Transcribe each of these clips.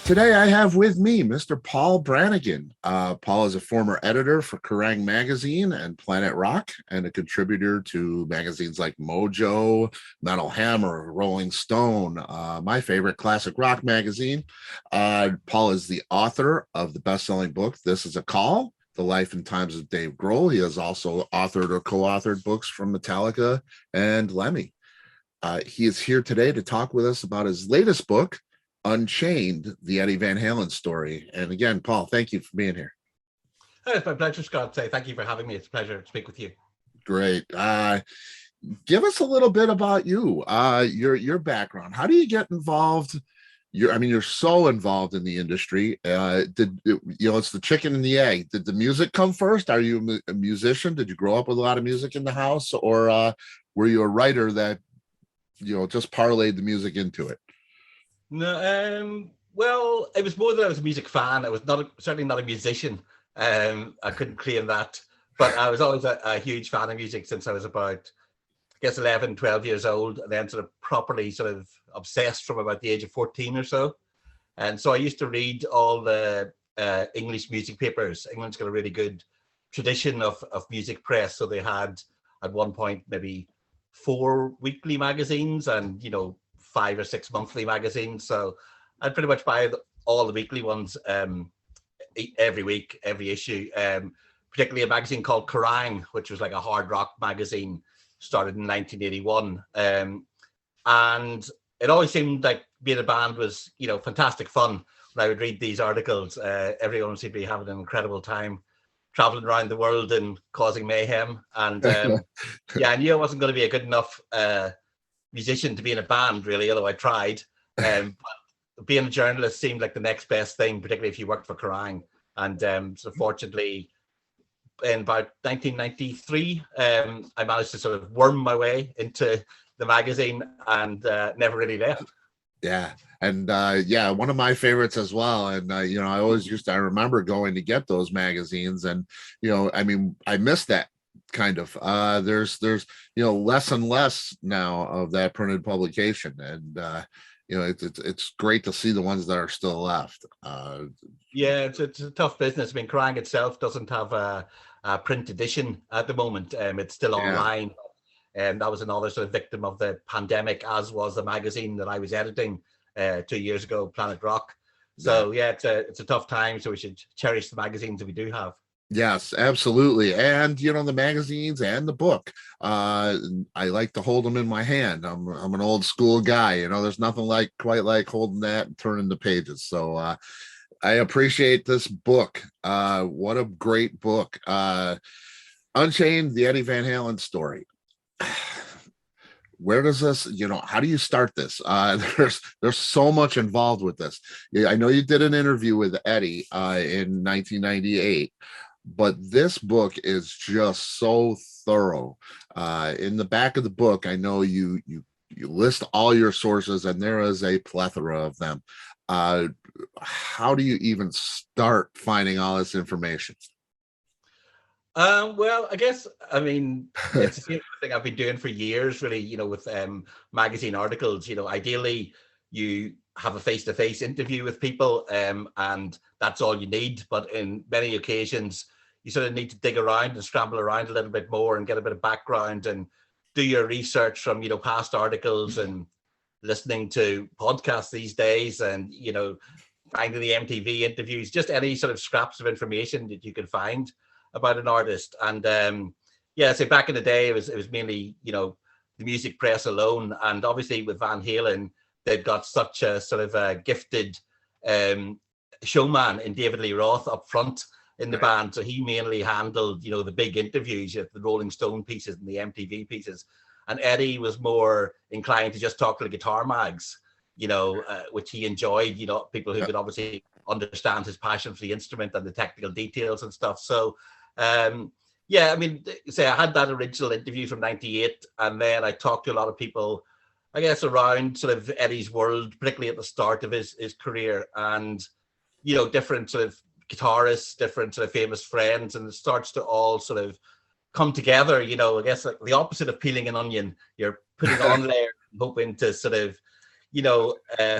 Today, I have with me Mr. Paul Brannigan. Paul is a former editor for Kerrang! Magazine and Planet Rock, and a contributor to magazines like Mojo, Metal Hammer, Rolling Stone, my favorite classic rock magazine. Paul is the author of the best-selling book, This Is a Call, The Life and Times of Dave Grohl. He has also authored or co-authored books from Metallica and Lemmy. He is here today to talk with us about his latest book, Unchained, the Eddie Van Halen story. And again, Paul, thank you for being here. Oh, it's my pleasure, Scott. Thank you for having me. It's a pleasure to speak with you. Great. Give us a little bit about you, your background. How do you get involved? You're so involved in the industry. It's the chicken and the egg. Did the music come first? Are you a musician? Did you grow up with a lot of music in the house, or were you a writer that just parlayed the music into it? No, well, it was more that I was a music fan. I was certainly not a musician. I couldn't claim that, but I was always a huge fan of music since I was about, I guess, 11, 12 years old, and then sort of properly sort of obsessed from about the age of 14 or so. And so I used to read all the English music papers. England's got a really good tradition of music press. So they had, at one point, maybe 4 weekly magazines and, 5 or 6 monthly magazines. So I'd pretty much buy all the weekly ones every week, every issue. Particularly a magazine called Kerrang, which was like a hard rock magazine, started in 1981. And it always seemed like being a band was, fantastic fun. When I would read these articles, everyone seemed to be having an incredible time traveling around the world and causing mayhem. And I knew I wasn't going to be a good enough musician to be in a band, really, although I tried. But being a journalist seemed like the next best thing, particularly if you worked for Kerrang! And so fortunately, in about 1993, I managed to sort of worm my way into the magazine and never really left. Yeah. And one of my favorites as well. And, I remember going to get those magazines and, I missed that kind of. There's less and less now of that printed publication. And, it's great to see the ones that are still left. It's a tough business. I mean, Kerrang! Itself doesn't have a print edition at the moment. It's still online. And that was another sort of victim of the pandemic, as was the magazine that I was editing 2 years ago, Planet Rock. So it's a tough time. So we should cherish the magazines that we do have. Yes, absolutely. And the magazines and the book. I like to hold them in my hand. I'm an old school guy. There's nothing quite like holding that and turning the pages. So I appreciate this book. What a great book. Unchained, the Eddie Van Halen story. Where does this, how do you start this? There's so much involved with this. I know you did an interview with Eddie in 1998, but this book is just so thorough. In the back of the book, I know you list all your sources, and there is a plethora of them. How do you even start finding all this information? Well, it's the same thing I've been doing for years, really, with magazine articles. Ideally, you have a face-to-face interview with people, and that's all you need. But in many occasions, you sort of need to dig around and scramble around a little bit more and get a bit of background and do your research from, past articles and listening to podcasts these days and, finding the MTV interviews, just any sort of scraps of information that you can find about an artist. And so back in the day, it was mainly, the music press alone. And obviously with Van Halen, they've got such a sort of a gifted showman in David Lee Roth up front in the band. So he mainly handled, the big interviews, the Rolling Stone pieces and the MTV pieces. And Eddie was more inclined to just talk to the guitar mags, which he enjoyed, people who could obviously understand his passion for the instrument and the technical details and stuff. So, I had that original interview from 98, and then I talked to a lot of people, I guess, around sort of Eddie's world, particularly at the start of his career, and, different sort of guitarists, different sort of famous friends, and it starts to all sort of come together, I guess like the opposite of peeling an onion. You're putting on layers, hoping to sort of,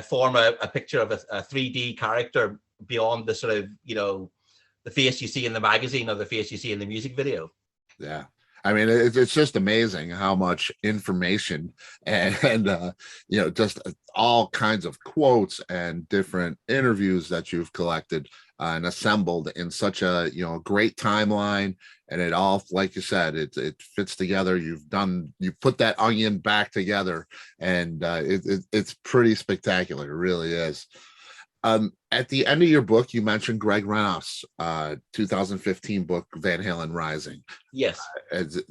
form a picture of a 3D character beyond the sort of, the face you see in the magazine or the face you see in the music video. Yeah. I mean, it's just amazing how much information and just all kinds of quotes and different interviews that you've collected and assembled in such a, great timeline. And it all, like you said, it fits together. You put that onion back together, and it's pretty spectacular. It really is. At the end of your book, you mentioned Greg Renoff's 2015 book, Van Halen Rising. Yes. As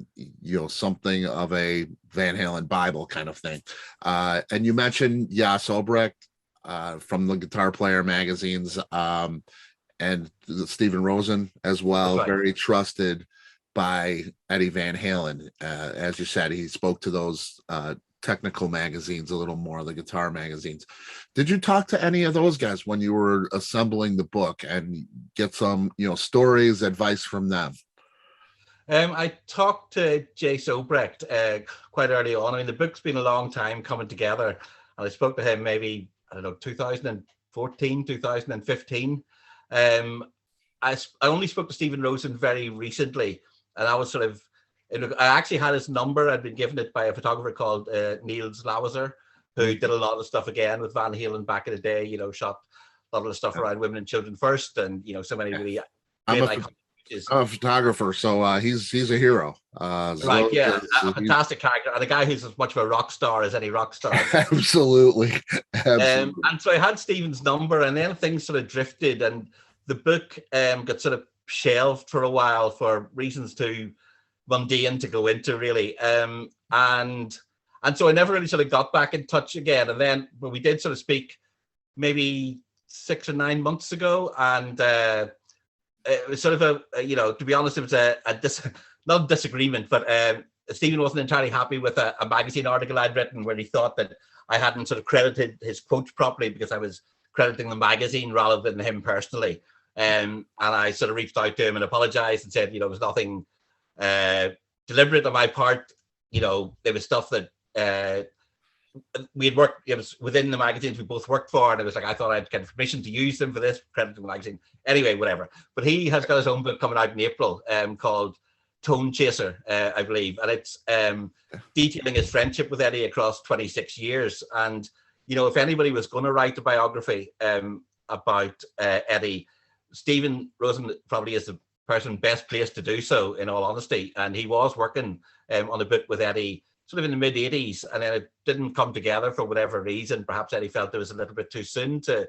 something of a Van Halen Bible kind of thing. And you mentioned Jas Obrecht from the Guitar Player magazines, and Stephen Rosen as well, right. Very trusted by Eddie Van Halen. As you said, he spoke to those technical magazines a little more, the guitar magazines. Did you talk to any of those guys when you were assembling the book and get some, stories, advice from them? I talked to Jas Obrecht quite early on. I mean, the book's been a long time coming together, and I spoke to him maybe, 2014, 2015. I only spoke to Stephen Rosen very recently, and I was I actually had his number. I'd been given it by a photographer called Niels Lauser, who did a lot of stuff again with Van Halen back in the day, shot a lot of the stuff around Women and Children First, and, so many really I'm a photographer, so he's a hero. Right, yeah, a fantastic character, and a guy who's as much of a rock star as any rock star. Absolutely. And so I had Stephen's number, and then things sort of drifted, and the book got sort of shelved for a while for reasons too mundane to go into, really. And so I never really sort of got back in touch again. And then when we did sort of speak maybe 6 or 9 months ago, and it was sort of to be honest, it was not a disagreement, but Stephen wasn't entirely happy with a magazine article I'd written where he thought that I hadn't sort of credited his quotes properly because I was crediting the magazine rather than him personally. And I sort of reached out to him and apologized and said, it was nothing deliberate on my part. There was stuff that we had worked, it was within the magazines we both worked for, and it was like I thought I'd get permission to use them for this, credit to the magazine. Anyway, whatever. But he has got his own book coming out in April called Tone Chaser, I believe, and it's detailing his friendship with Eddie across 26 years. And if anybody was going to write a biography about Eddie, Stephen Rosen probably is the person best placed to do so, in all honesty. And he was working on a book with Eddie sort of in the mid 80s, and then it didn't come together for whatever reason. Perhaps Eddie felt it was a little bit too soon to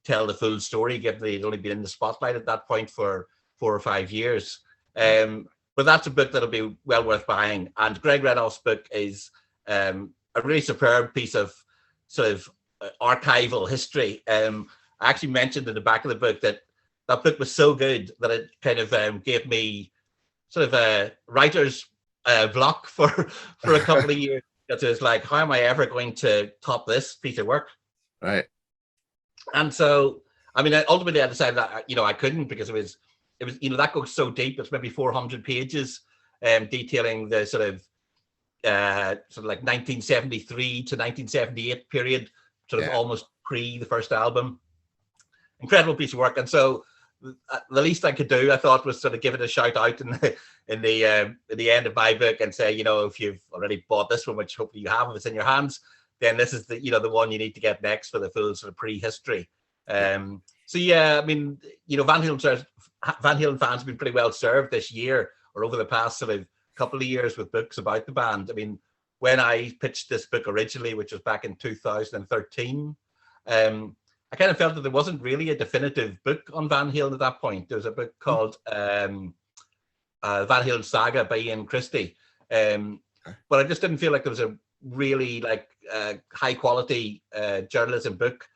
tell the full story, given that he'd only been in the spotlight at that point for 4 or 5 years. But that's a book that'll be well worth buying. And Greg Renoff's book is a really superb piece of sort of archival history. I actually mentioned in the back of the book that book was so good that it kind of gave me sort of a writer's block for a couple of years. Because it was like, how am I ever going to top this piece of work? Right. And so, I mean, ultimately I decided that, I couldn't, because it was, that goes so deep. It's maybe 400 pages detailing the sort of like 1973 to 1978 period, sort of almost pre the first album. Incredible piece of work. And so the least I could do, I thought, was sort of give it a shout out in the end of my book and say, if you've already bought this one, which hopefully you have, if it's in your hands, then this is the one you need to get next for the full sort of prehistory. So yeah, I mean, Van Halen fans have been pretty well served this year, or over the past sort of couple of years, with books about the band. I mean, when I pitched this book originally, which was back in 2013, I kind of felt that there wasn't really a definitive book on Van Halen at that point. There was a book called Van Halen Saga by Ian Christie, but I just didn't feel like there was a really high quality journalism book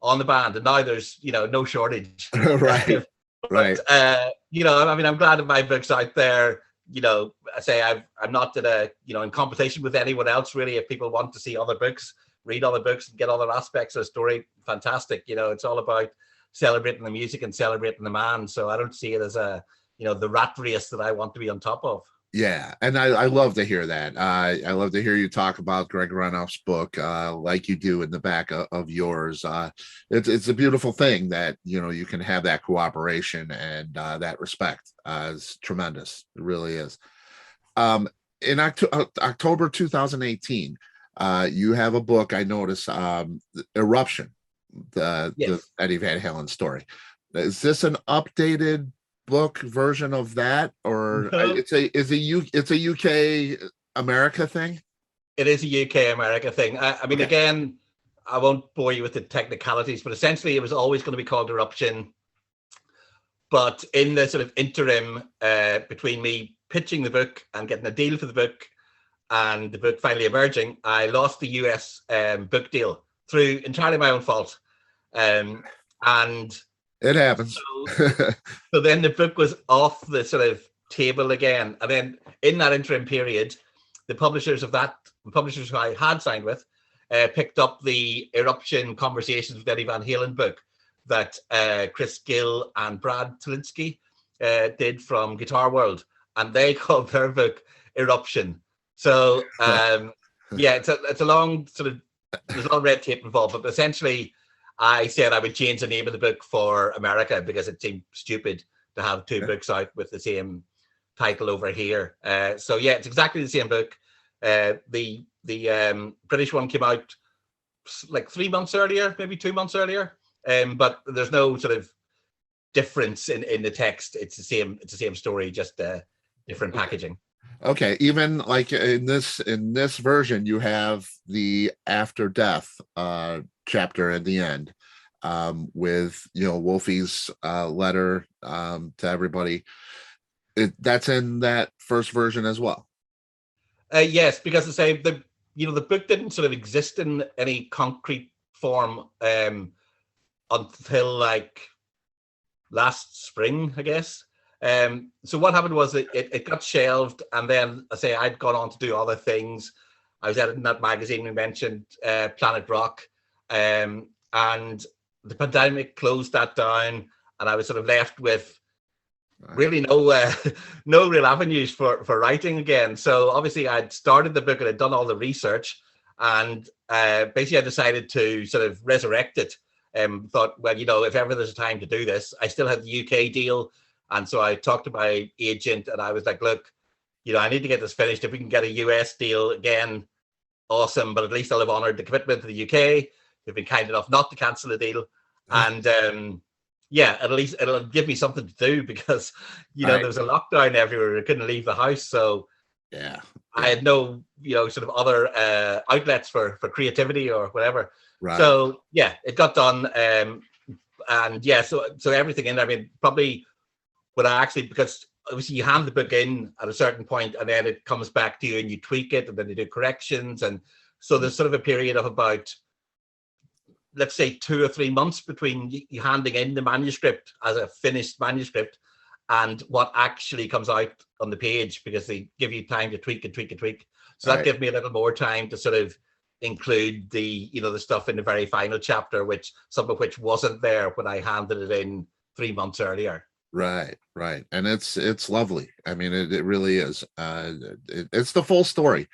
on the band. And now there's no shortage. Right. Right. I mean, I'm glad that my book's out there. I say I'm not in competition with anyone else, really. If people want to see other books, read other books, and get other aspects of the story, fantastic. It's all about celebrating the music and celebrating the man. So I don't see it as the rat race that I want to be on top of. Yeah, and I love to hear that. I love to hear you talk about Greg Renoff's book, like you do in the back of yours. It's a beautiful thing that you can have that cooperation and that respect. It's tremendous. It really is. Um, in October 2018, you have a book. I noticed, Eruption, the Yes. Eddie Van Halen story. Is this an updated book version of that, or No, it's a UK America thing? it is a UK America thing. I mean, Okay. again, I won't bore you with the technicalities, but essentially it was always going to be called Eruption. But in the sort of interim between me pitching the book and getting a deal for the book and the book finally emerging, I lost the US book deal through entirely my own fault. And It happens. so, so then the book was off the sort of table again. And then in that interim period, the publishers who I had signed with picked up the Eruption Conversations with Eddie Van Halen book that Chris Gill and Brad Talinsky did from Guitar World, and they called their book Eruption. So yeah, it's a long sort of, there's a lot of red tape involved, but essentially I said I would change the name of the book for America because it seemed stupid to have two books out with the same title over here. So yeah, it's exactly the same book. The British one came out like 3 months earlier, maybe 2 months earlier. But there's no sort of difference in the text. It's the same story, just different packaging. Okay, even like in this version, you have the after death chapter at the end, with Wolfie's letter to everybody. That's in that first version as well. Yes, because I say the book didn't sort of exist in any concrete form until like last spring, I guess. So what happened was it got shelved, and then I say I'd gone on to do other things. I was editing that magazine we mentioned, Planet Rock, and the pandemic closed that down, and I was sort of left with really no real avenues for writing again. So obviously I'd started the book and I'd done all the research, and basically I decided to sort of resurrect it. Thought, well, if ever there's a time to do this, I still had the UK deal. And so I talked to my agent and I was like, look, I need to get this finished. If we can get a US deal again, awesome. But at least I'll have honored the commitment to the UK. They've been kind enough not to cancel the deal. And yeah, at least it'll give me something to do because, there was a lockdown everywhere. I couldn't leave the house. So yeah. I had no, sort of other outlets for creativity or whatever. Right. So yeah, it got done. And yeah, so everything in there, I mean, probably when I actually, because obviously you hand the book in at a certain point and then it comes back to you and you tweak it and then you do corrections. And so there's sort of a period of about, let's say 2 or 3 months between you handing in the manuscript as a finished manuscript and what actually comes out on the page, because they give you time to tweak and tweak and tweak. So that gave me a little more time to sort of include the stuff in the very final chapter, some of which wasn't there when I handed it in 3 months earlier. Right. And it's lovely. I mean, it really is. It's the full story,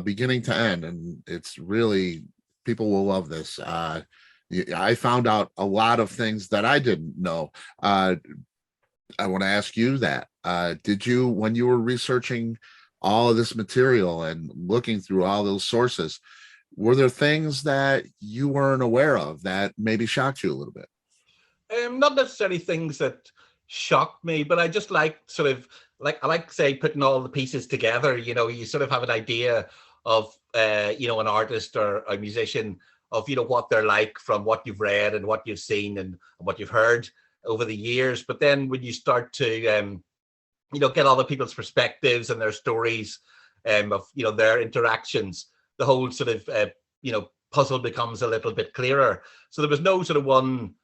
beginning to end. And it's really, people will love this. I found out a lot of things that I didn't know. I want to ask you that. Did you, when you were researching all of this material and looking through all those sources, were there things that you weren't aware of that maybe shocked you a little bit? Not necessarily things that shocked me, but I just like sort of I like say putting all the pieces together. You sort of have an idea of an artist or a musician, of what they're like from what you've read and what you've seen and what you've heard over the years. But then when you start to get other people's perspectives and their stories of their interactions, the whole sort of puzzle becomes a little bit clearer. So there was no sort of one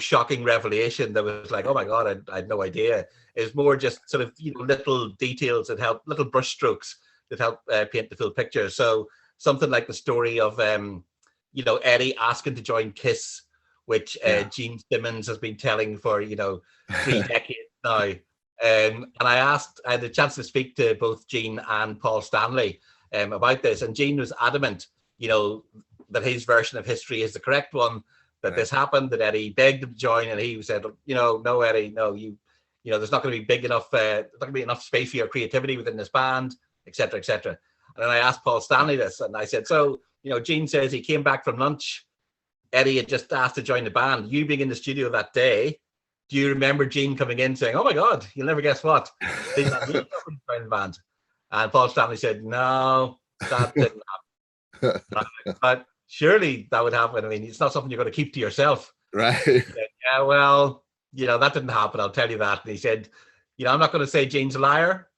shocking revelation that was like, oh my God, I had no idea. It's more just sort of little details that help, little brushstrokes that help paint the full picture. So something like the story of Eddie asking to join Kiss, which Gene Simmons has been telling for 3 decades now. And I had a chance to speak to both Gene and Paul Stanley about this, and Gene was adamant, that his version of history is the correct one, that this happened, that Eddie begged him to join, and he said, no, Eddie, no, there's not going to be big enough, there's not going to be enough space for your creativity within this band, etc., etc. And then I asked Paul Stanley this, and I said, so, Gene says he came back from lunch, Eddie had just asked to join the band. You being in the studio that day, do you remember Gene coming in saying, "Oh my God, you'll never guess what, they got me to join the band"? And Paul Stanley said, "No, that didn't happen." But surely that would happen. I mean, it's not something you're going to keep to yourself, right? Said, yeah, well, that didn't happen. I'll tell you that. And he said, I'm not going to say Gene's a liar,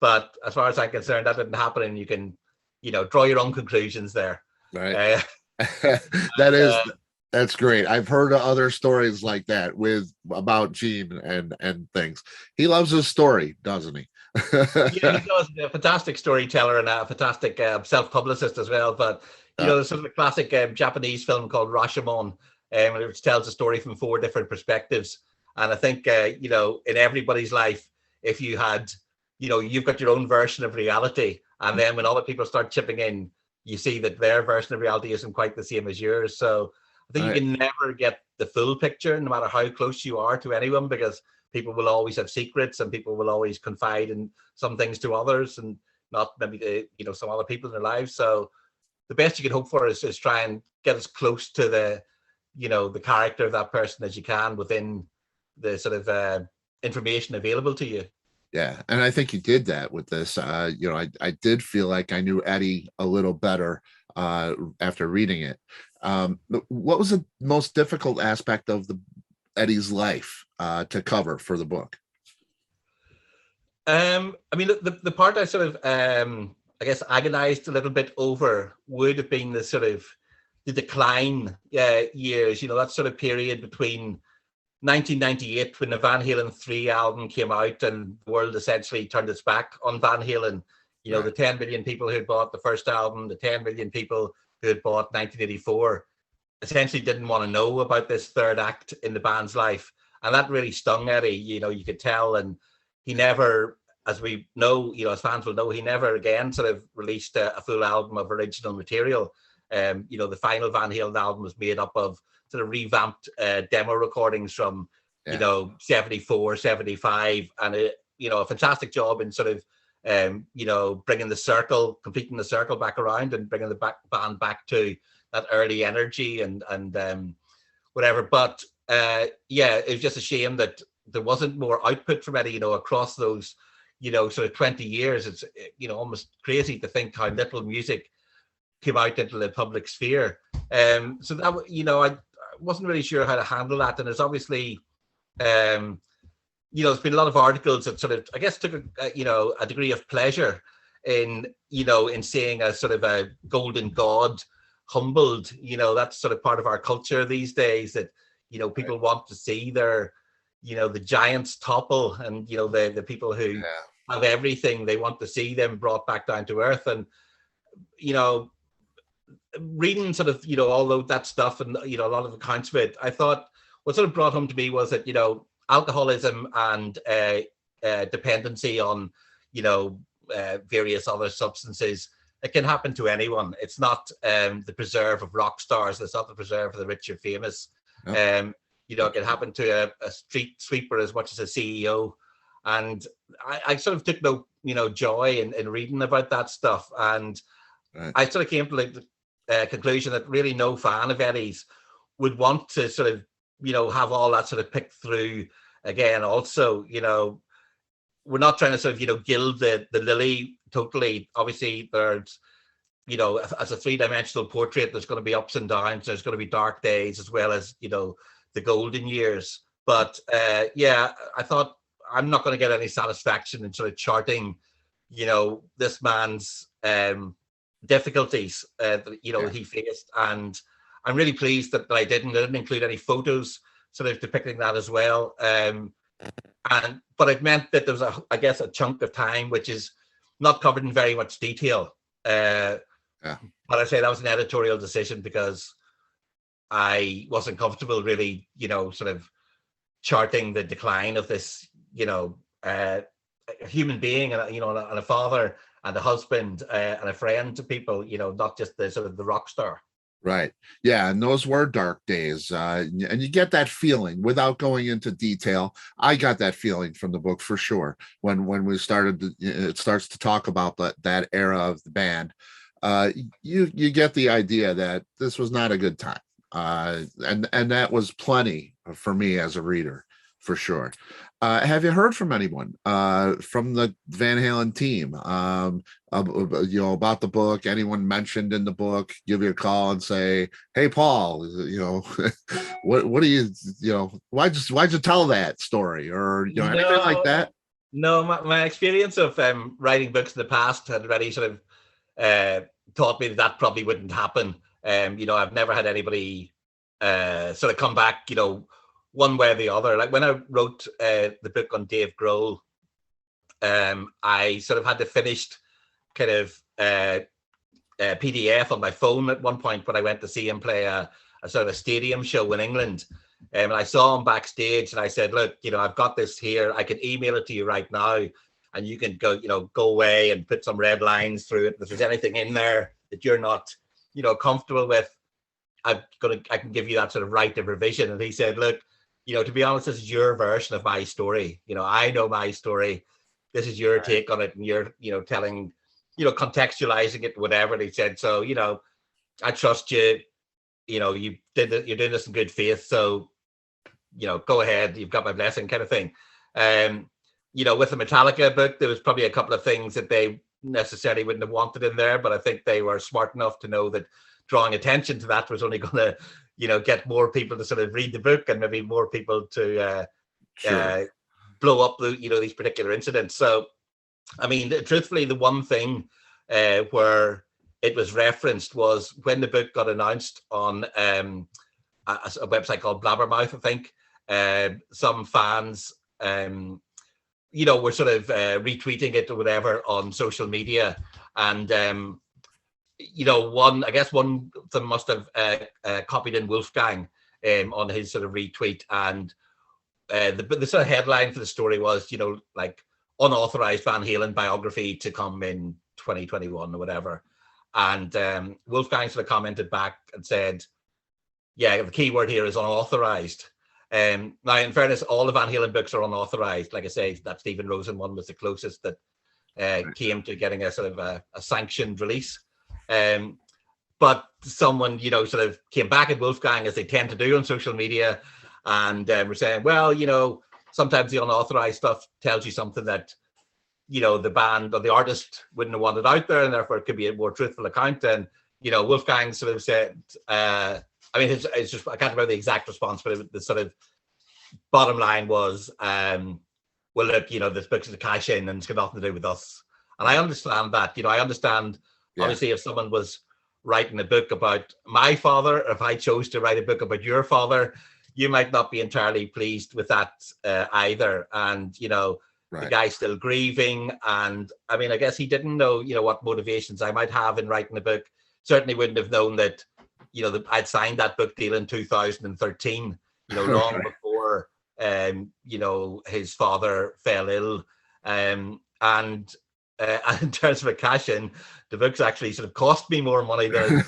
but as far as I'm concerned, that didn't happen, and you can, draw your own conclusions there. Right. That's great. I've heard of other stories like that about Gene and things. He loves his story, doesn't he? Yeah, he does. A fantastic storyteller and a fantastic self-publicist as well. But there's sort of a classic Japanese film called Rashomon, which tells a story from 4 different perspectives. And I think in everybody's life, if you had, you've got your own version of reality, and then when other people start chipping in, you see that their version of reality isn't quite the same as yours. So I think you can never get the full picture, no matter how close you are to anyone, because people will always have secrets, and people will always confide in some things to others, and not maybe some other people in their lives. So the best you can hope for is try and get as close to the character of that person as you can within the sort of information available to you. Yeah, and I think you did that with this. I did feel like I knew Eddie a little better after reading it. What was the most difficult aspect of Eddie's life to cover for the book? I mean, the part I sort of, I guess, agonized a little bit over would have been the sort of the decline years. That sort of period between 1998, when the Van Halen 3 album came out and the world essentially turned its back on Van Halen. The 10 million people who had bought the first album, the 10 million people who had bought 1984, essentially didn't want to know about this third act in the band's life. And that really stung Eddie, you could tell. And he never, as we know, as fans will know, he never again sort of released a full album of original material. The final Van Halen album was made up of sort of revamped demo recordings from 74, 75, and a fantastic job in sort of completing the circle back around and bringing the band back to that early energy and whatever. But it was just a shame that there wasn't more output from Eddie, across those sort of 20 years. It's almost crazy to think how little music came out into the public sphere. So that I wasn't really sure how to handle that. And it's obviously, there's been a lot of articles that sort of, I guess, took a degree of pleasure in seeing a sort of a golden god humbled. That's sort of part of our culture these days, that, people want to see their, the giants topple, and, the people who have everything, they want to see them brought back down to earth. And, reading sort of, all of that stuff and, a lot of accounts of it, I thought what sort of brought home to me was that, alcoholism and dependency on, various other substances, it can happen to anyone. It's not the preserve of rock stars. It's not the preserve of the rich or famous. No. It can happen to a street sweeper as much as a CEO. And I sort of took no, joy in reading about that stuff. And I sort of came to the conclusion that really no fan of Eddie's would want to sort of, have all that sort of picked through again. Also, we're not trying to sort of, gild the lily totally. Obviously, there's, as a 3-dimensional portrait, there's going to be ups and downs. There's going to be dark days as well as, the golden years. But I thought I'm not going to get any satisfaction in sort of charting, this man's difficulties he faced. And I'm really pleased that I didn't include any photos sort of depicting that as well. But it meant that there was a chunk of time which is not covered in very much detail. But I say that was an editorial decision because I wasn't comfortable really, sort of charting the decline of this, a human being, and and a father and a husband and a friend to people, not just the sort of the rock star. Right. Yeah, and those were dark days. And you get that feeling without going into detail. I got that feeling from the book for sure. When we started, it starts to talk about that era of the band. You get the idea that this was not a good time. And that was plenty for me as a reader, for sure. Have you heard from anyone from the Van Halen team? About the book? Anyone mentioned in the book? Give you a call and say, "Hey, Paul, what do why'd you tell that story, or anything like No, that?" no, my experience of writing books in the past had already sort of taught me that probably wouldn't happen. I've never had anybody sort of come back, one way or the other. Like when I wrote the book on Dave Grohl, I sort of had the finished kind of PDF on my phone at one point when I went to see him play a sort of a stadium show in England. And I saw him backstage and I said, look, I've got this here. I can email it to you right now. And you can go away and put some red lines through it. If there's anything in there that you're not, comfortable with, I can give you that sort of right of revision. And he said, look, to be honest, this is your version of my story. I know my story. This is your take on it. And you're, telling, contextualizing it, whatever. And he said, so, I trust you. You're doing this in good faith. So, go ahead. You've got my blessing, kind of thing. With the Metallica book, there was probably a couple of things that they necessarily wouldn't have wanted in there, but I think they were smart enough to know that drawing attention to that was only going to, get more people to sort of read the book and maybe more people to Sure. blow up these particular incidents. So, I mean, truthfully, the one thing where it was referenced was when the book got announced on a website called Blabbermouth, I think. Some fans were sort of retweeting it or whatever on social media. And, one of them must have copied in Wolfgang on his sort of retweet. And the sort of headline for the story was, like unauthorized Van Halen biography to come in 2021 or whatever. And Wolfgang sort of commented back and said, yeah, the key word here is unauthorized. Now, in fairness, all the Van Halen books are unauthorized. Like I say, that Stephen Rosen one was the closest that came to getting a sort of a sanctioned release. But someone, sort of came back at Wolfgang, as they tend to do on social media, and were saying, well, sometimes the unauthorized stuff tells you something that, the band or the artist wouldn't have wanted out there, and therefore it could be a more truthful account. And, Wolfgang sort of said, it's just, I can't remember the exact response, but the sort of bottom line was, well, look, this book's a cash in and it's got nothing to do with us. And I understand that. I understand, obviously, if someone was writing a book about my father, or if I chose to write a book about your father, you might not be entirely pleased with that either. And, the guy's still grieving. And I mean, I guess he didn't know, what motivations I might have in writing a book. Certainly wouldn't have known that, I'd signed that book deal in 2013, long before, his father fell ill. And in terms of a cash in, the book's actually sort of cost me more money than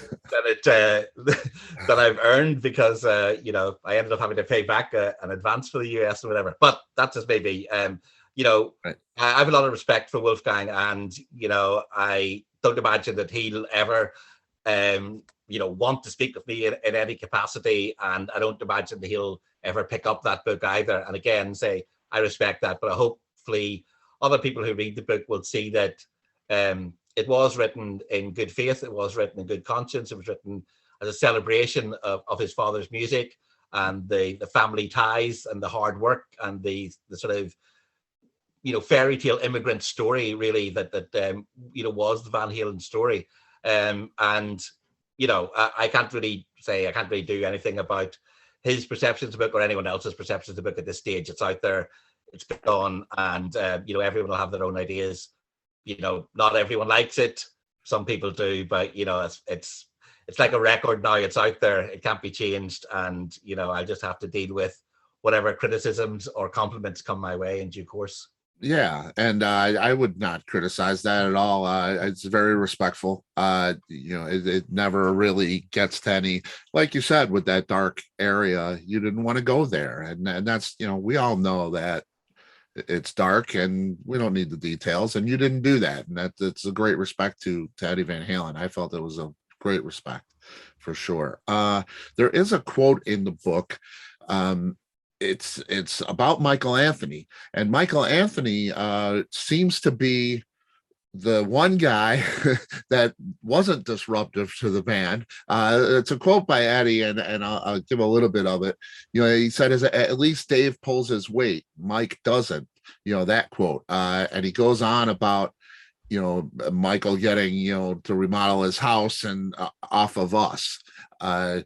I've earned, because, I ended up having to pay back an advance for the US or whatever. But that's just maybe, I have a lot of respect for Wolfgang, and, I don't imagine that he'll ever, want to speak with me in any capacity. And I don't imagine that he'll ever pick up that book either. And again, say, I respect that, but hopefully other people who read the book will see that it was written in good faith. It was written in good conscience. It was written as a celebration of his father's music and the family ties and the hard work and the sort of, fairy tale immigrant story, really, that was the Van Halen story. And, I can't really do anything about his perceptions of the book or anyone else's perceptions of the book at this stage. It's out there, it's been on, and, everyone will have their own ideas. Not everyone likes it. Some people do, but, it's like a record now. It's out there. It can't be changed. And, I just have to deal with whatever criticisms or compliments come my way in due course. Yeah, and I would not criticize that at all. It's very respectful. It never really gets to any, like you said, with that dark area. You didn't want to go there, and that's we all know that it's dark, and we don't need the details. And you didn't do that, and that's a great respect to Eddie Van Halen. I felt it was a great respect for sure. There is a quote in the book. Um, it's about Michael Anthony, and Michael Anthony seems to be the one guy that wasn't disruptive to the band. It's a quote by Eddie, and I'll give a little bit of it. He said, at least Dave pulls his weight, Mike doesn't." That quote. And he goes on about Michael getting to remodel his house and off of us. I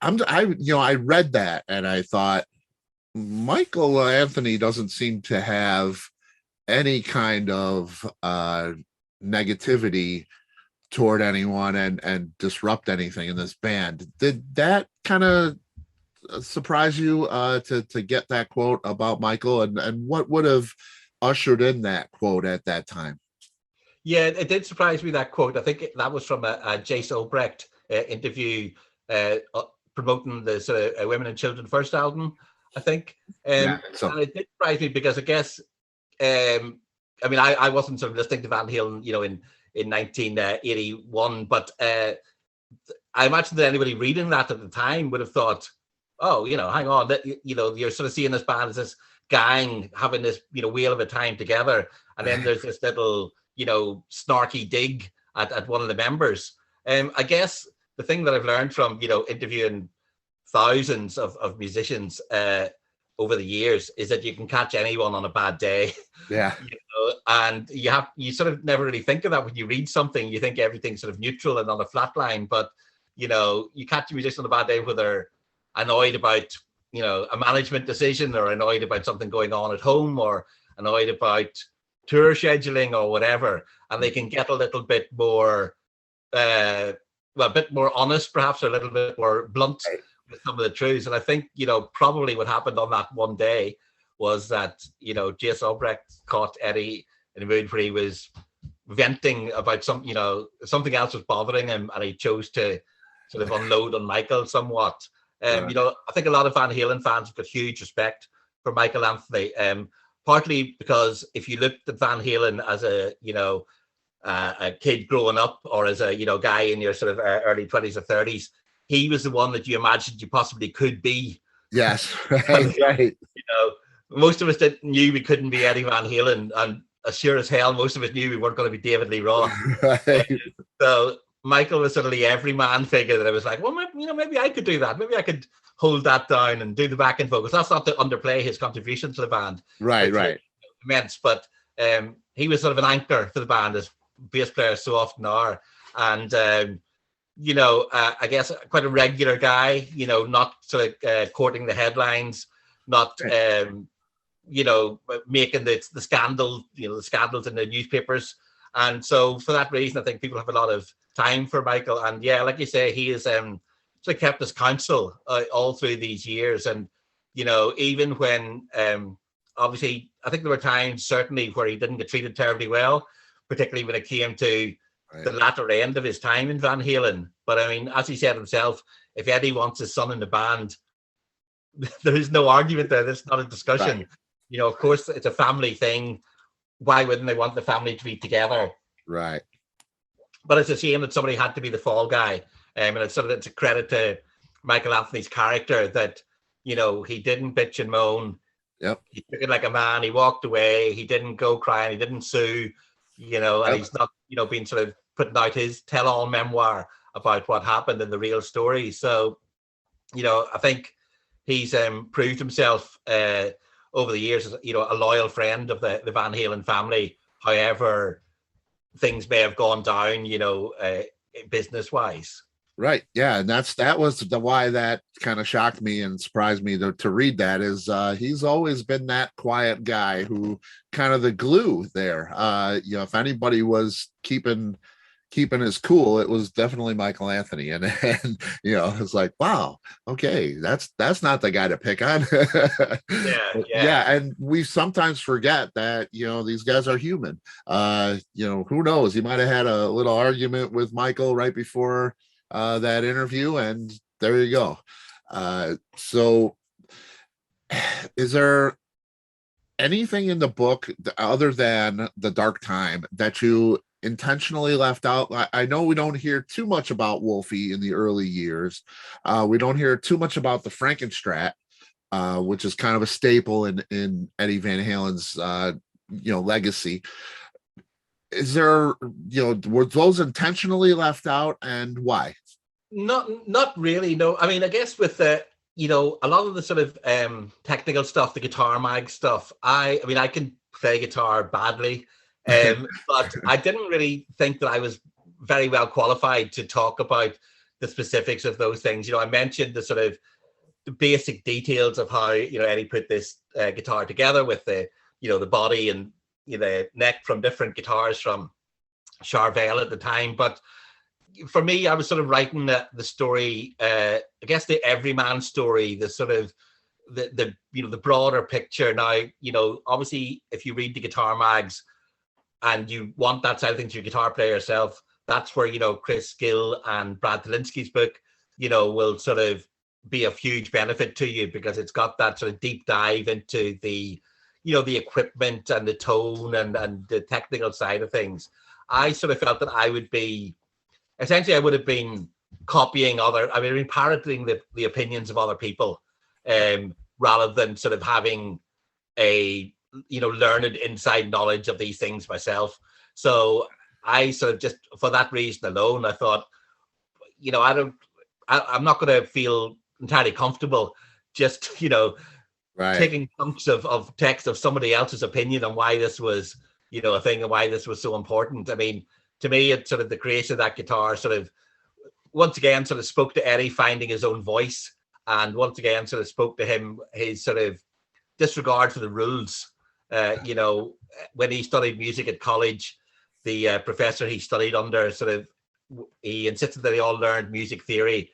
read that and I thought, Michael Anthony doesn't seem to have any kind of negativity toward anyone and disrupt anything in this band. Did that kind of surprise you to get that quote about Michael, and what would have ushered in that quote at that time? Yeah, it did surprise me, that quote. I think that was from a Jace Obrecht interview promoting the sort of Women and Children First album, I think. Yeah, so and it did surprise me because I guess, I wasn't sort of listening to Van Halen, in 1981, but I imagine that anybody reading that at the time would have thought, oh, hang on, that you're sort of seeing this band as this gang having this, wheel of a time together, and then there's this little, snarky dig at one of the members. I guess the thing that I've learned from, interviewing thousands of musicians over the years is that you can catch anyone on a bad day. Yeah. And you sort of never really think of that when you read something. You think everything's sort of neutral and on a flat line, but you catch a musician on a bad day where they're annoyed about a management decision, or annoyed about something going on at home, or annoyed about tour scheduling or whatever, and they can get a little bit more a bit more honest, perhaps, or a little bit more blunt with some of the truths. And I think probably what happened on that one day was that Jace Obrecht caught Eddie in a mood where he was venting about something else was bothering him, and he chose to sort of unload on Michael somewhat. Right. I think a lot of Van Halen fans have got huge respect for Michael Anthony, partly because if you looked at Van Halen as a kid growing up, or as a guy in your sort of early 20s or 30s, he was the one that you imagined you possibly could be. Yes, right. Most of us knew we couldn't be Eddie Van Halen, and as sure as hell, most of us knew we weren't going to be David Lee Roth. Right. So Michael was sort of the everyman figure that I was like, well, maybe I could do that. Maybe I could hold that down and do the backing vocals. That's not to underplay his contribution to the band. Right. Immense, but he was sort of an anchor for the band, as bass players so often are. And, I guess quite a regular guy, not sort of courting the headlines, not, making the scandal, the scandals in the newspapers. And so for that reason, I think people have a lot of time for Michael. And yeah, like you say, he is sort of kept his counsel all through these years. And, even when obviously, I think there were times certainly where he didn't get treated terribly well, particularly when it came to the latter end of his time in Van Halen. But I mean, as he said himself, if Eddie wants his son in the band, there is no argument there. There's not a discussion. Right. Of course, it's a family thing. Why wouldn't they want the family to be together? Right. But it's a shame that somebody had to be the fall guy. And it's a credit to Michael Anthony's character that, he didn't bitch and moan. Yep. He took it like a man. He walked away. He didn't go crying. He didn't sue, and he's not, being sort of putting out his tell-all memoir about what happened in the real story. So, I think he's proved himself over the years as, a loyal friend of the Van Halen family, however things may have gone down, business-wise. Right. Yeah. And that was why that kind of shocked me and surprised me to read that is he's always been that quiet guy who kind of the glue there. If anybody was keeping keeping his cool, it was definitely Michael Anthony. And it's like, wow, okay, that's not the guy to pick on. Yeah, But yeah. yeah, and we sometimes forget that these guys are human. Who knows? He might have had a little argument with Michael right before that interview, and there you go. So is there anything in the book other than the dark time that you intentionally left out? I know we don't hear too much about Wolfie in the early years. We don't hear too much about the Frankenstrat, which is kind of a staple in Eddie Van Halen's legacy. Is there, were those intentionally left out, and why? Not really. No, I mean, I guess with the a lot of the sort of technical stuff, the guitar mag stuff. I mean, I can play guitar badly, but I didn't really think that I was very well qualified to talk about the specifics of those things. I mentioned the sort of the basic details of how Eddie put this guitar together with the body and the neck from different guitars from Charvel at the time, but for me, I was sort of writing the story, I guess the everyman story, the sort of the broader picture. Now, obviously, if you read the guitar mags and you want that side of things, your guitar player yourself, that's where Chris Gill and Brad Talinsky's book, will sort of be of huge benefit to you, because it's got that sort of deep dive into the the equipment and the tone and the technical side of things. I sort of felt that I would have been copying parroting the opinions of other people, rather than sort of having a learned inside knowledge of these things myself. So I sort of, just for that reason alone, I thought, I'm not going to feel entirely comfortable just Right. taking chunks of text of somebody else's opinion on why this was a thing and why this was so important. I mean, to me, it's sort of the creation of that guitar sort of once again sort of spoke to Eddie finding his own voice, and once again sort of spoke to him his sort of disregard for the rules. When he studied music at college, the professor he studied under he insisted that they all learned music theory,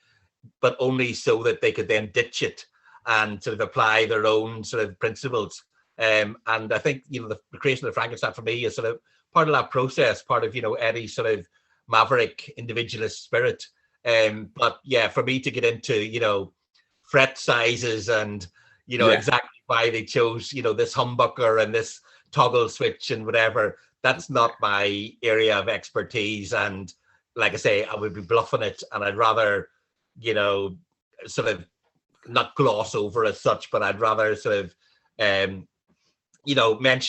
but only so that they could then ditch it and sort of apply their own sort of principles. And I think the creation of the Frankenstrat for me is sort of part of that process, part of Eddie's sort of maverick individualist spirit. But yeah, for me to get into fret sizes and exactly why they chose this humbucker and this toggle switch and whatever, that's not my area of expertise. And like I say, I would be bluffing it, and I'd rather sort of not gloss over as such, but I'd rather sort of mention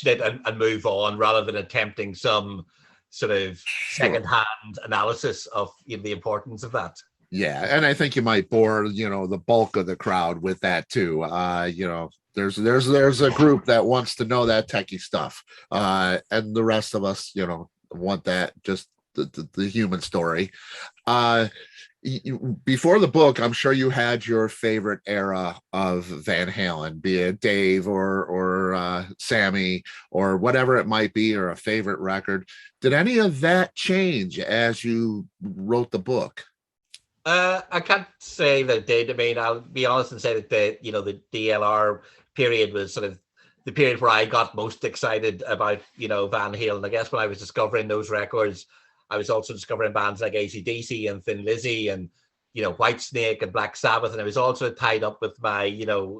it and move on, rather than attempting some sort of second-hand analysis of the importance of that. Yeah, and I think you might bore the bulk of the crowd with that too. There's a group that wants to know that techie stuff, and the rest of us want that, just the human story. Before the book, I'm sure you had your favorite era of Van Halen, be it Dave or Sammy or whatever it might be, or a favorite record. Did any of that change as you wrote the book? I can't say that it did. I mean, I'll be honest and say that the DLR period was sort of the period where I got most excited about Van Halen. I guess when I was discovering those records, I was also discovering bands like AC/DC and Thin Lizzy and Whitesnake and Black Sabbath, and it was also tied up with my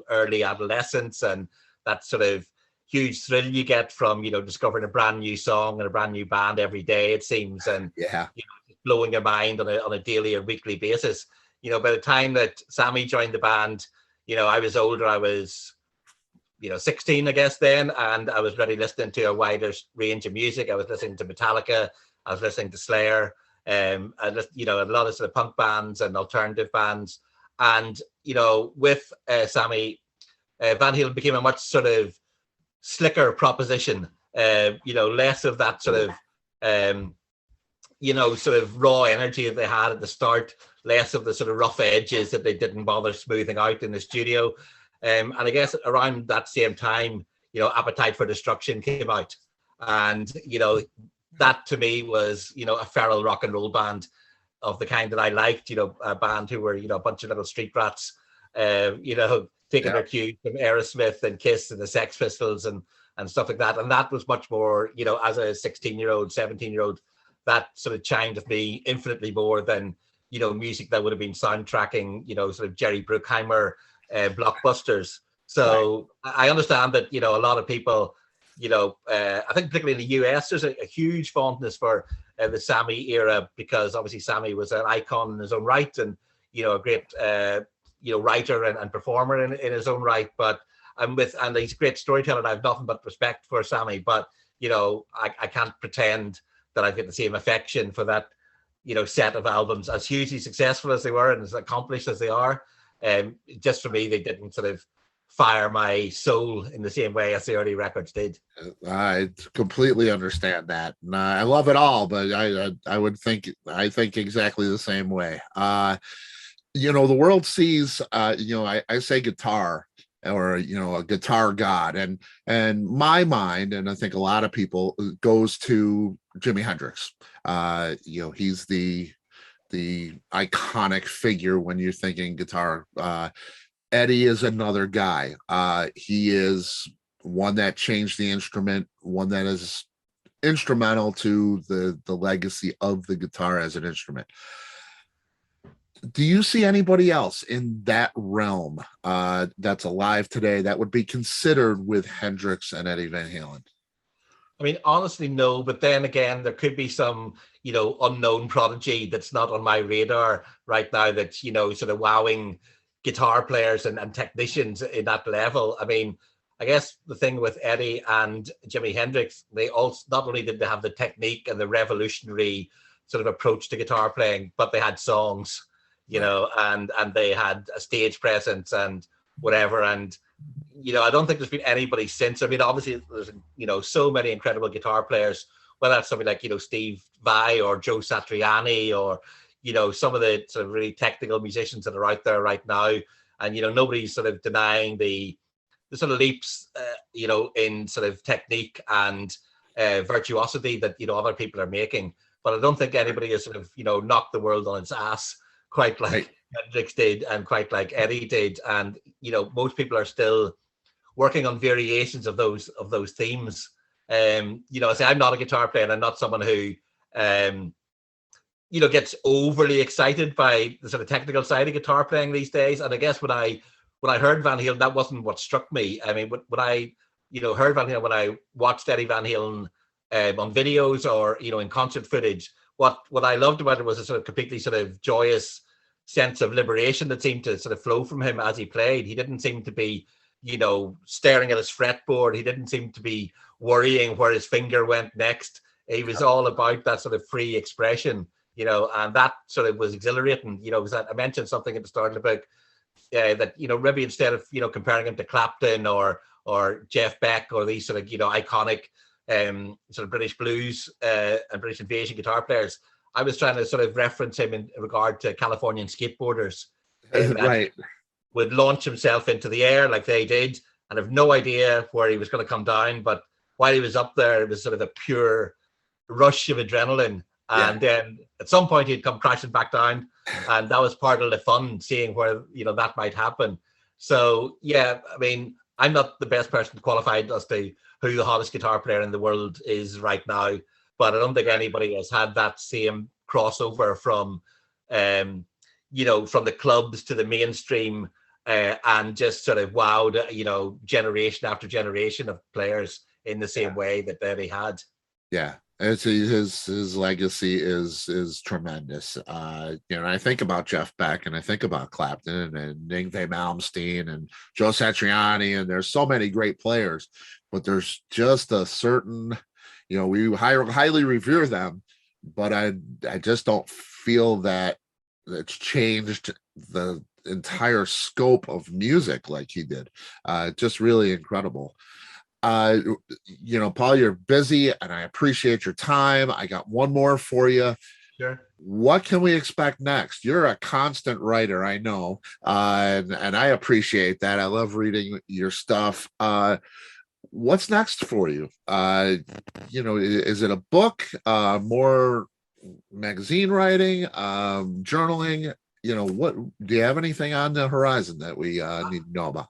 early adolescence and that sort of huge thrill you get from discovering a brand new song and a brand new band every day, it seems, and Yeah. blowing your mind on a daily or weekly basis. By the time that Sammy joined the band, I was older. I was 16, I guess, then, and I was really listening to a wider range of music. I was listening to Metallica, I was listening to Slayer, a lot of sort of punk bands and alternative bands. And with Sammy, Van Halen became a much sort of slicker proposition. Less of that sort of sort of raw energy that they had at the start, less of the sort of rough edges that they didn't bother smoothing out in the studio. And I guess around that same time, Appetite for Destruction came out. And, that to me was, a feral rock and roll band of the kind that I liked, a band who were, a bunch of little street rats, taking their cues from Aerosmith and Kiss and the Sex Pistols and stuff like that. And that was much more, as a 16-year-old, 17-year-old, that sort of chimed with me infinitely more than, music that would have been soundtracking, sort of Jerry Bruckheimer blockbusters. So I understand that, a lot of people, I think particularly in the US, there's a huge fondness for the Sammy era, because obviously Sammy was an icon in his own right, and, a great, writer and performer in his own right. But and he's a great storyteller, and I have nothing but respect for Sammy. But, I can't pretend that I've got the same affection for that, set of albums, as hugely successful as they were and as accomplished as they are. Just for me, they didn't sort of fire my soul in the same way as the early records did. I completely understand that. And I love it all, but I think exactly the same way. The world sees, I say guitar, or, a guitar god, and my mind, and I think a lot of people, goes to Jimi Hendrix. He's the iconic figure when you're thinking guitar. Eddie is another guy. He is one that changed the instrument, one that is instrumental to the legacy of the guitar as an instrument. Do you see anybody else in that realm that's alive today that would be considered with Hendrix and Eddie Van Halen? I mean, honestly, no. But then again, there could be some, unknown prodigy that's not on my radar right now that's, sort of wowing guitar players and technicians in that level. I mean, I guess the thing with Eddie and Jimi Hendrix, they also, not only did they have the technique and the revolutionary sort of approach to guitar playing, but they had songs, and they had a stage presence and whatever. And, I don't think there's been anybody since. I mean, obviously there's, so many incredible guitar players, whether that's somebody like, Steve Vai or Joe Satriani, or, some of the sort of really technical musicians that are out there right now. And, nobody's sort of denying the sort of leaps, in sort of technique and virtuosity that, other people are making. But I don't think anybody has sort of, knocked the world on its ass quite like Hendrix did and quite like Eddie did. And, most people are still working on variations of those themes. I say I'm not a guitar player, and I'm not someone who, gets overly excited by the sort of technical side of guitar playing these days. And I guess when I heard Van Halen, that wasn't what struck me. I mean, when I, heard Van Halen, when I watched Eddie Van Halen on videos or, in concert footage, what I loved about it was a sort of completely sort of joyous sense of liberation that seemed to sort of flow from him as he played. He didn't seem to be, staring at his fretboard. He didn't seem to be worrying where his finger went next. He was all about that sort of free expression, and that sort of was exhilarating. Was that I mentioned something at the start of the book that, maybe instead of, comparing him to Clapton or Jeff Beck or these sort of, iconic sort of British blues and British invasion guitar players, I was trying to sort of reference him in regard to Californian skateboarders. Right. Would launch himself into the air like they did and have no idea where he was going to come down. But while he was up there, it was sort of a pure rush of adrenaline. And then at some point he'd come crashing back down. And that was part of the fun, seeing where, that might happen. So, yeah, I mean, I'm not the best person qualified as to who the hottest guitar player in the world is right now. But I don't think anybody has had that same crossover from, from the clubs to the mainstream and just sort of wowed, generation after generation of players in the same way that Eddie had. Yeah. It's his legacy is tremendous. I think about Jeff Beck and I think about Clapton and Yngwie Malmsteen and Joe Satriani, and there's so many great players, but there's just a certain, we highly revere them, but I just don't feel that it's changed the entire scope of music like he did. Just really incredible. Paul, you're busy and I appreciate your time. I got one more for you. Sure. What can we expect next? You're a constant writer, I know, and I appreciate that. I love reading your stuff. what's next for you? Is it a book, more magazine writing, journaling? What do you have anything on the horizon that we need to know about?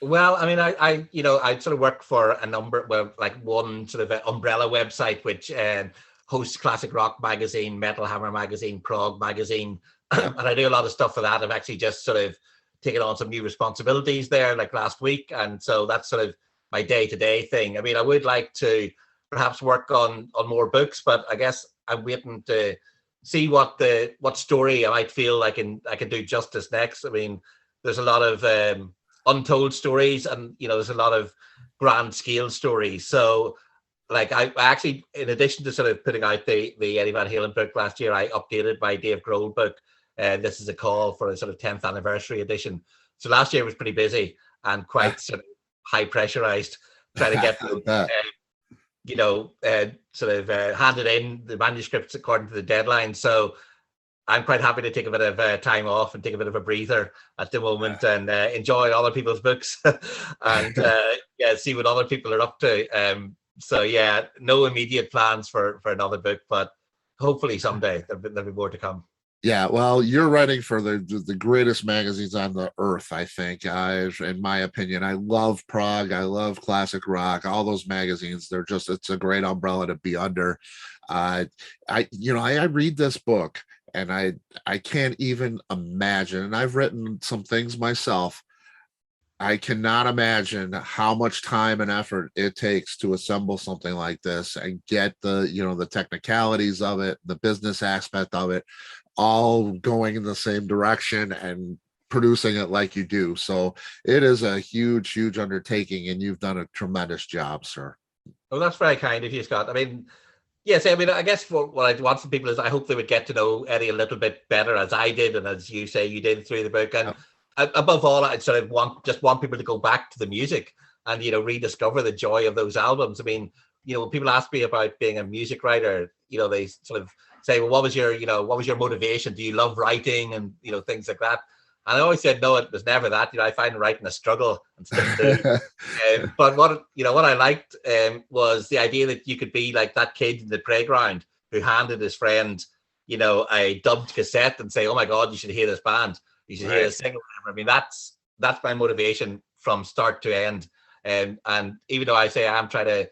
Well, I mean, I sort of work for a number, well, like one sort of umbrella website which hosts classic rock magazine, Metal Hammer magazine, Prog magazine, Yeah. and I do a lot of stuff for that. I've actually just sort of taken on some new responsibilities there, like last week, and so that's sort of my day-to-day thing. I mean, I would like to perhaps work on more books, but I guess I'm waiting to see what story I might feel I can do justice next. I mean, there's a lot of untold stories, and there's a lot of grand scale stories. So like I actually, in addition to sort of putting out the Eddie Van Halen book last year, I updated my Dave Grohl book. This is a call for a sort of 10th anniversary edition. So last year was pretty busy and quite sort of high pressurized, trying to get those, sort of handed in the manuscripts according to the deadline. So I'm quite happy to take a bit of time off and take a bit of a breather at the moment and enjoy other people's books and see what other people are up to. So yeah, no immediate plans for another book, but hopefully someday there'll be more to come. Yeah, well, you're writing for the greatest magazines on the earth, I think. In my opinion, I love Prague, I love classic rock, all those magazines. It's a great umbrella to be under. I read this book, and I can't even imagine. And I've written some things myself. I cannot imagine how much time and effort it takes to assemble something like this and get the technicalities of it, the business aspect of it, all going in the same direction and producing it like you do. So it is a huge, huge undertaking, and you've done a tremendous job, sir. Well, that's very kind of you, Scott. I mean, yes, I mean, I guess what I want from people is I hope they would get to know Eddie a little bit better, as I did, and as you say you did through the book. And above all, I'd sort of want people to go back to the music and rediscover the joy of those albums. I mean, when people ask me about being a music writer, they sort of say, well, what was your motivation? Do you love writing and things like that? And I always said, no, it was never that. I find writing a struggle and still do. But what I liked was the idea that you could be like that kid in the playground who handed his friend, a dubbed cassette and say, "Oh my God, you should hear this band. You should hear this single." I mean, that's my motivation from start to end. And even though I say I'm trying to,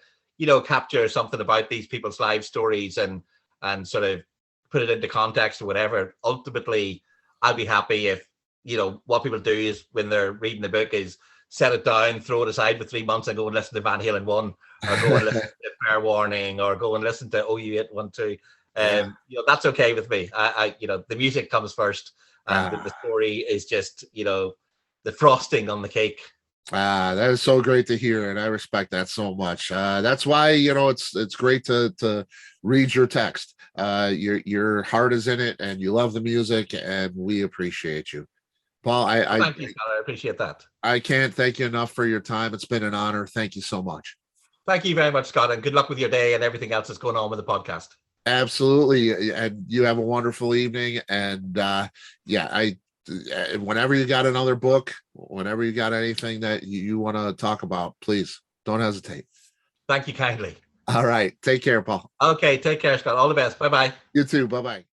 capture something about these people's life stories and sort of put it into context or whatever, ultimately, I'll be happy if what people do is when they're reading the book is set it down, throw it aside for 3 months and go and listen to Van Halen 1 or go and listen to Fair Warning or go and listen to OU812. That's okay with me. I the music comes first and the story is just, the frosting on the cake. That is so great to hear, and I respect that so much. That's why it's great to read your text. Your heart is in it, and you love the music, and we appreciate you, Paul. Thank you, Scott. I appreciate that. I can't thank you enough for your time. It's been an honor. Thank you so much. Thank you very much, Scott, and good luck with your day and everything else that's going on with the podcast. Absolutely, and you have a wonderful evening. And whenever you got another book, whenever you got anything that you want to talk about, please don't hesitate. Thank you kindly. All right, take care, Paul. Okay, take care, Scott. All the best. Bye-bye. You too. Bye-bye.